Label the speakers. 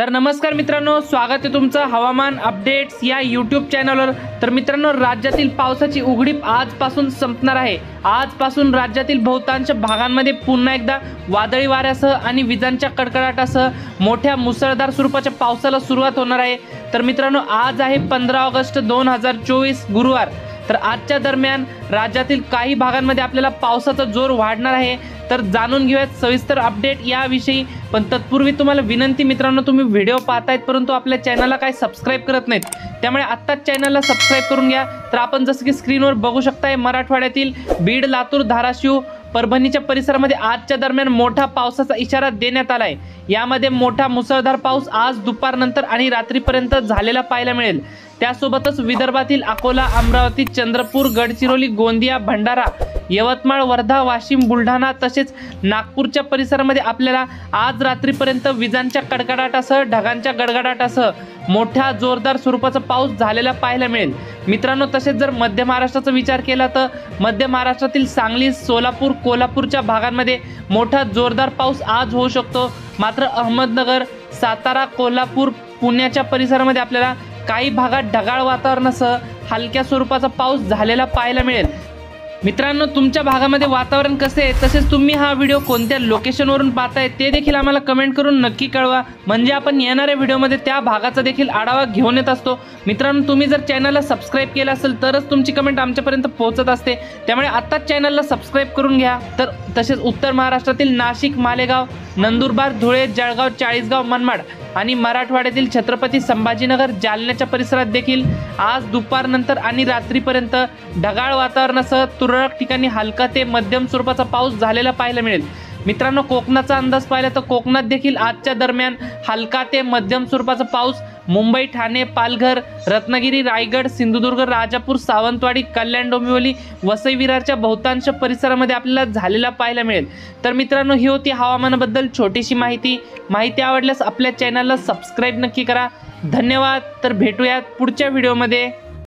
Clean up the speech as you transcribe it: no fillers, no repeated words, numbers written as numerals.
Speaker 1: तर नमस्कार मित्रांनो, स्वागत आहे तुमचं हवामान अपडेट्स या यूट्यूब चॅनलवर। तर मित्रांनो, राज्यातील पावसाची उघडीप आजपासून संपणार आहे। आजपासून राज्यातील बहुतांश भागांमध्ये पुन्हा एकदा वादळी वाऱ्यासह आणि विजांच्या कडकडाटासह मोठ्या मुसळधार स्वरूपाच्या पावसाला सुरुवात होणार आहे। तर मित्रांनो, आज आहे 15 ऑगस्ट 2024 गुरुवार। तर आजच्या दरम्यान राज्यातील काही भागांमध्ये आपल्याला पावसाचा जोर वाढणार आहे। तर जाणून घेऊयात सविस्तर अपडेट याविषयी। पण तत्पूर्वी तुम्हाला विनंती मित्रांनो, तुम्ही व्हिडिओ पाहतायत परंतु आपल्या चॅनलला काय सबस्क्राइब करत नाहीत, त्यामुळे आत्ताच चॅनलला सबस्क्राइब करून घ्या। तर आपण जसं की स्क्रीनवर बघू शकताय, मराठवाड्यातील बीड, लातूर, धाराशिव, परभणीच्या परिसरामध्ये आजच्या दरम्यान मोठा पावसाचा इशारा देण्यात आलाय। यामध्ये मोठा मुसळधार पाऊस आज दुपारनंतर आणि रात्रीपर्यंत झालेला पाहायला मिळेल। त्यासोबतच विदर्भातील अकोला, अमरावती, चंद्रपूर, गडचिरोली, गोंदिया, भंडारा, यवतमाळ, वर्धा, वाशिम, बुलढाणा तसेच नागपूरच्या परिसरामध्ये आपल्याला आज रात्रीपर्यंत विजांच्या कडकडाटासह ढगांच्या गडगडाटासह मोठा जोरदार स्वरूपाचा पाऊस झालेला पाहायला मिळेल मित्रांनो। तसेच जर मध्य महाराष्ट्राचा विचार केला तर मध्य महाराष्ट्रातील सांगली, सोलापूर, कोल्हापूरच्या भागांमध्ये मोठा जोरदार पाऊस आज होऊ शकतो। मात्र अहमदनगर, सातारा, कोल्हापूर, पुण्याच्या परिसरामध्ये आपल्याला काही भागात ढगाळ वातावरणासह हलक्या स्वरूपाचा पाऊस झालेला पाहायला मिळेल। मित्रांनो, तुमच्या भागामध्ये वातावरण कसे आहे, तसेच तुम्ही हा व्हिडिओ कोणत्या लोकेशनवरून पाहताय ते देखील आम्हाला कमेंट करून नक्की कळवा, म्हणजे आपण येणाऱ्या व्हिडिओमध्ये त्या भागाचा देखील आढावा घेऊन येत असतो। मित्रांनो, तुम्ही जर चॅनलला सबस्क्राइब केलं असेल तरच तुमची कमेंट आमच्यापर्यंत पोहोचत असते, त्यामुळे आत्ताच चॅनलला सबस्क्राइब करून घ्या। तर तसेच उत्तर महाराष्ट्रातील नाशिक, मालेगाव, नंदुरबार, धुळे, जळगाव, चाळीसगाव, मनमाड आणि मराठवाड्यातील छत्रपती संभाजीनगर, जालन्याच्या परिसरात देखील आज दुपारनंतर आणि रात्रीपर्यंत ढगाळ वातावरणासह तुरळक ठिकाणी हलका ते मध्यम स्वरूपाचा पाऊस झालेला पाहायला मिळेल। मित्रांनो, कोकणाचा अंदाज पाहिला तर कोकणात देखील आजच्या दरम्यान हलका ते मध्यम स्वरूपाचा पाऊस मुंबई, ठाणे, पालघर, रत्नागिरी, रायगड, सिंधुदुर्ग, राजापूर, सावंतवाडी, कल्याण, डोंबिवली, वसई विरारच्या बहुतांश परिसरामध्ये आपल्याला झालेला पाहायला मिळेल। तर मित्रांनो, ही होती हवामानाबद्दल छोटीशी माहिती आवडल्यास आपल्या चॅनलला सबस्क्राइब नक्की करा। धन्यवाद। तर भेटूयात पुढच्या व्हिडिओमध्ये।